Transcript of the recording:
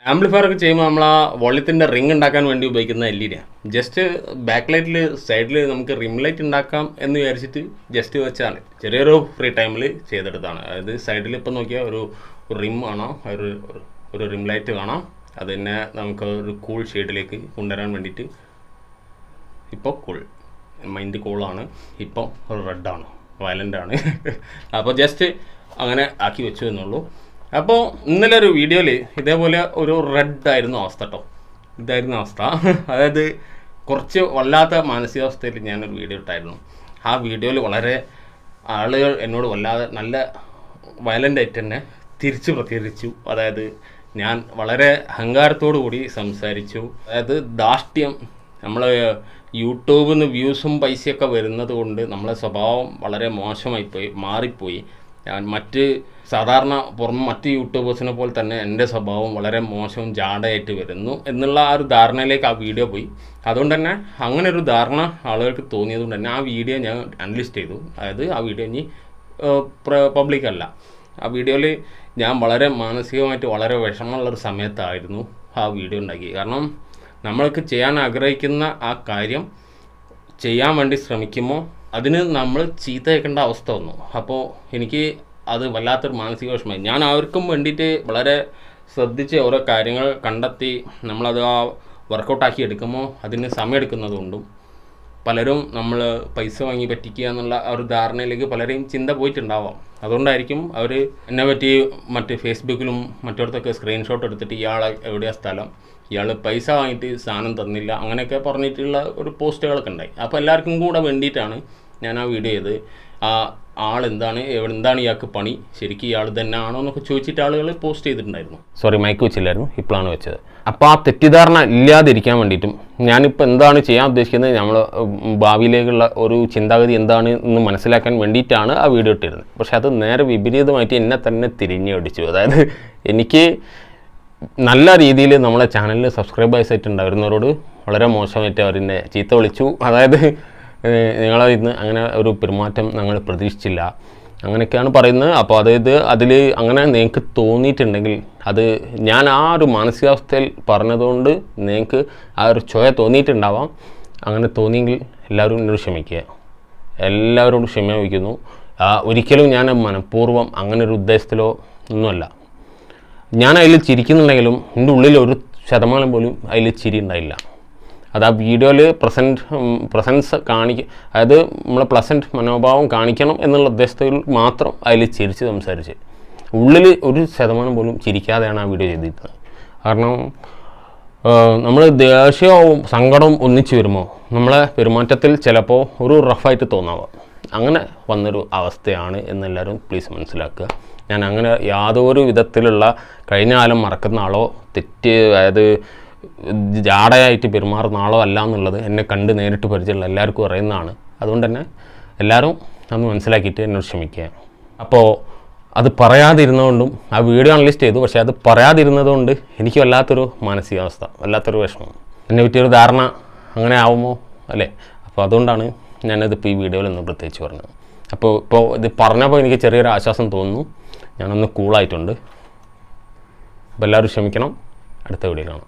Amplifier ഒക്കെ ചെയ്യുമ്പോൾ നമ്മൾ ആ വോളിയത്തിൻ്റെ റിംഗ് ഉണ്ടാക്കാൻ വേണ്ടി ഉപയോഗിക്കുന്ന LED ജസ്റ്റ് ബാക്ക് ലൈറ്റിൽ സൈഡിൽ നമുക്ക് റിം ലൈറ്റ് ഉണ്ടാക്കാം എന്ന് വിചാരിച്ചിട്ട് ജസ്റ്റ് വെച്ചാണ് ചെറിയൊരു ഫ്രീ ടൈമിൽ ചെയ്തെടുത്താണ്. അതായത് സൈഡിൽ ഇപ്പം നോക്കിയാൽ ഒരു റിം കാണാം, ഒരു റിം ലൈറ്റ് കാണാം. അത് തന്നെ നമുക്ക് ഒരു കൂൾ ഷെയ്ഡിലേക്ക് കൊണ്ടുവരാൻ വേണ്ടിയിട്ട് ഇപ്പോൾ മൈൻഡ് കൂളാണ്, ഇപ്പം റെഡാണ്, വയലൻ്റാണ്. അപ്പോൾ ജസ്റ്റ് അങ്ങനെ ആക്കി വെച്ചു എന്നുള്ളൂ. അപ്പോൾ ഇന്നലെ ഒരു വീഡിയോയിൽ ഇതേപോലെ ഒരു റെഡായിരുന്നു അവസ്ഥ കേട്ടോ. ഇതായിരുന്നു അവസ്ഥ. അതായത് കുറച്ച് വല്ലാത്ത മാനസികാവസ്ഥയിൽ ഞാനൊരു വീഡിയോ ഇട്ടായിരുന്നു. ആ വീഡിയോയിൽ വളരെ ആളുകൾ എന്നോട് വല്ലാതെ നല്ല വയലൻ്റായിട്ട് തന്നെ തിരിച്ചു പ്രതികരിച്ചു. അതായത് ഞാൻ വളരെ അഹങ്കാരത്തോടു കൂടി സംസാരിച്ചു. അതായത് ധാർഷ്ട്യം, നമ്മൾ യൂട്യൂബിൽ നിന്ന് വ്യൂസും പൈസയൊക്കെ വരുന്നത് കൊണ്ട് നമ്മളെ സ്വഭാവം വളരെ മോശമായിപ്പോയി, മാറിപ്പോയി. ഞാൻ സാധാരണ മറ്റ് യൂട്യൂബേഴ്സിനെ പോലെ തന്നെ എൻ്റെ സ്വഭാവം വളരെ മോശവും ജാടയായിട്ട് വരുന്നു എന്നുള്ള ആ ഒരു ധാരണയിലേക്ക് ആ വീഡിയോ പോയി. അതുകൊണ്ട് തന്നെ അങ്ങനെ ഒരു ധാരണ ആളുകൾക്ക് തോന്നിയത് കൊണ്ട് തന്നെ ആ വീഡിയോ ഞാൻ അൺലിസ്റ്റ് ചെയ്തു. അതായത് ആ വീഡിയോ ഇനി പബ്ലിക്കല്ല. ആ വീഡിയോയിൽ ഞാൻ വളരെ മാനസികമായിട്ട് വളരെ വിഷമമുള്ളൊരു സമയത്തായിരുന്നു ആ വീഡിയോ ഉണ്ടാക്കി. കാരണം നമ്മൾക്ക് ചെയ്യാൻ ആഗ്രഹിക്കുന്ന ആ കാര്യം ചെയ്യാൻ വേണ്ടി ശ്രമിക്കുമ്പോൾ അതിന് നമ്മൾ ചീത്ത കേൾക്കേണ്ട അവസ്ഥ വന്നു. അപ്പോൾ എനിക്ക് അത് വല്ലാത്തൊരു മാനസിക വിഷമമായി. ഞാൻ അവർക്കും വേണ്ടിയിട്ട് വളരെ ശ്രദ്ധിച്ച് ഓരോ കാര്യങ്ങൾ കണ്ടെത്തി നമ്മളത് ആ വർക്കൗട്ടാക്കി എടുക്കുമ്പോൾ അതിന് സമയമെടുക്കുന്നതുകൊണ്ടും പലരും നമ്മൾ പൈസ വാങ്ങി പറ്റിക്കുക എന്നുള്ള ഒരു ധാരണയിലേക്ക് പലരെയും ചിന്ത പോയിട്ടുണ്ടാവാം. അതുകൊണ്ടായിരിക്കും അവർ എന്നെ പറ്റി മറ്റ് ഫേസ്ബുക്കിലും മറ്റിടത്തൊക്കെ സ്ക്രീൻഷോട്ട് എടുത്തിട്ട് ഇയാളെ എവിടെയാണ് സ്ഥലം, ഇയാൾ പൈസ വാങ്ങിയിട്ട് സാധനം തന്നില്ല, അങ്ങനെയൊക്കെ പറഞ്ഞിട്ടുള്ള ഒരു പോസ്റ്റുകളൊക്കെ ഉണ്ടായി. അപ്പോൾ എല്ലാവർക്കും കൂടെ വേണ്ടിയിട്ടാണ് ഞാൻ ആ വീഡിയോ ചെയ്ത്. ആ ആളെന്താണ്, എന്താണ് ഇയാൾക്ക് പണി, ശരിക്കും ഇയാൾ തന്നെ ആണോ എന്നൊക്കെ ചോദിച്ചിട്ട് ആളുകൾ പോസ്റ്റ് ചെയ്തിട്ടുണ്ടായിരുന്നു. സോറി, മൈക്ക് വെച്ചില്ലായിരുന്നു, ഇപ്പോഴാണ് വെച്ചത്. അപ്പോൾ ആ തെറ്റിദ്ധാരണ ഇല്ലാതിരിക്കാൻ വേണ്ടിയിട്ടും ഞാനിപ്പോൾ എന്താണ് ചെയ്യാൻ ഉദ്ദേശിക്കുന്നത്, നമ്മൾ ഭാവിയിലേക്കുള്ള ഒരു ചിന്താഗതി എന്താണ് എന്ന് മനസ്സിലാക്കാൻ വേണ്ടിയിട്ടാണ് ആ വീഡിയോ ഇട്ടിരുന്നത്. പക്ഷെ അത് നേരെ വിപരീതമായിട്ട് എന്നെ തന്നെ തിരിഞ്ഞടിച്ചു. അതായത് എനിക്ക് നല്ല രീതിയിൽ നമ്മളെ ചാനലിൽ സബ്സ്ക്രൈബേഴ്സ് ആയിട്ടുണ്ടായിരുന്നവരോട് വളരെ മോശമായിട്ട് അവരെന്നെ ചീത്ത വിളിച്ചു. അതായത് നിങ്ങളെ ഇന്ന് അങ്ങനെ ഒരു പെരുമാറ്റം ഞങ്ങൾ പ്രതീക്ഷിച്ചില്ല, അങ്ങനെയൊക്കെയാണ് പറയുന്നത്. അപ്പോൾ അതായത് അതിൽ അങ്ങനെ നിങ്ങൾക്ക് തോന്നിയിട്ടുണ്ടെങ്കിൽ അത് ഞാൻ ആ ഒരു മാനസികാവസ്ഥയിൽ പറഞ്ഞതുകൊണ്ട് നിങ്ങൾക്ക് ആ ഒരു ചോയ തോന്നിയിട്ടുണ്ടാവാം. അങ്ങനെ തോന്നിയെങ്കിൽ എല്ലാവരും എന്നോട് ക്ഷമിക്കുക, എല്ലാവരോടും ക്ഷമിക്കുന്നു. ഒരിക്കലും ഞാൻ മനഃപൂർവ്വം അങ്ങനെ ഒരു ഉദ്ദേശത്തിലോ ഒന്നുമല്ല. ഞാൻ അതിൽ ചിരിക്കുന്നുണ്ടെങ്കിലും എൻ്റെ ഉള്ളിൽ 1% പോലും അതിൽ ചിരി ഉണ്ടായില്ല. അത് ആ വീഡിയോയിൽ പ്രസൻസ് അതായത് നമ്മളെ പ്ലസൻറ്റ് മനോഭാവം കാണിക്കണം എന്നുള്ള ഉദ്ദേശത്തിൽ മാത്രം അതിൽ ചിരിച്ച് സംസാരിച്ച് ഉള്ളിൽ 1% പോലും ചിരിക്കാതെയാണ് ആ വീഡിയോ ചെയ്തിരുന്നത്. കാരണം നമ്മൾ ദേഷ്യവും സങ്കടവും ഒന്നിച്ച് വരുമ്പോൾ നമ്മളെ പെരുമാറ്റത്തിൽ ചിലപ്പോൾ ഒരു റഫായിട്ട് തോന്നാവാം. അങ്ങനെ വന്നൊരു അവസ്ഥയാണ് എന്നെല്ലാവരും പ്ലീസ് മനസ്സിലാക്കുക. ഞാൻ അങ്ങനെ യാതൊരു വിധത്തിലുള്ള കഴിഞ്ഞ കാലം മറക്കുന്ന ആളോ അതായത് ജാടയായിട്ട് പെരുമാറുന്ന ആളോ അല്ല എന്നുള്ളത് എന്നെ കണ്ട് നേരിട്ട് പരിചയമുള്ള എല്ലാവർക്കും അറിയുന്നതാണ്. അതുകൊണ്ട് തന്നെ എല്ലാവരും അന്ന് മനസ്സിലാക്കിയിട്ട് എന്നോട് ക്ഷമിക്കുക. അപ്പോൾ അത് പറയാതിരുന്നതുകൊണ്ടും ആ വീഡിയോ അനലൈസ് ചെയ്തു, പക്ഷേ അത് പറയാതിരുന്നതുകൊണ്ട് എനിക്ക് വല്ലാത്തൊരു മാനസികാവസ്ഥ, വല്ലാത്തൊരു വിഷമം, എന്നെ പറ്റിയൊരു ധാരണ അങ്ങനെ ആവുമോ അല്ലേ. അപ്പോൾ അതുകൊണ്ടാണ് ഞാനതിപ്പോൾ ഈ വീഡിയോയിൽ ഒന്ന് പ്രത്യേകിച്ച് പറഞ്ഞത്. അപ്പോൾ ഇത് പറഞ്ഞപ്പോൾ എനിക്ക് ചെറിയൊരു ആശ്വാസം തോന്നുന്നു, ഞാനൊന്ന് കൂളായിട്ടുണ്ട്. അപ്പോൾ എല്ലാവരും ക്ഷമിക്കണം. അടുത്ത വീഡിയോ കാണാം.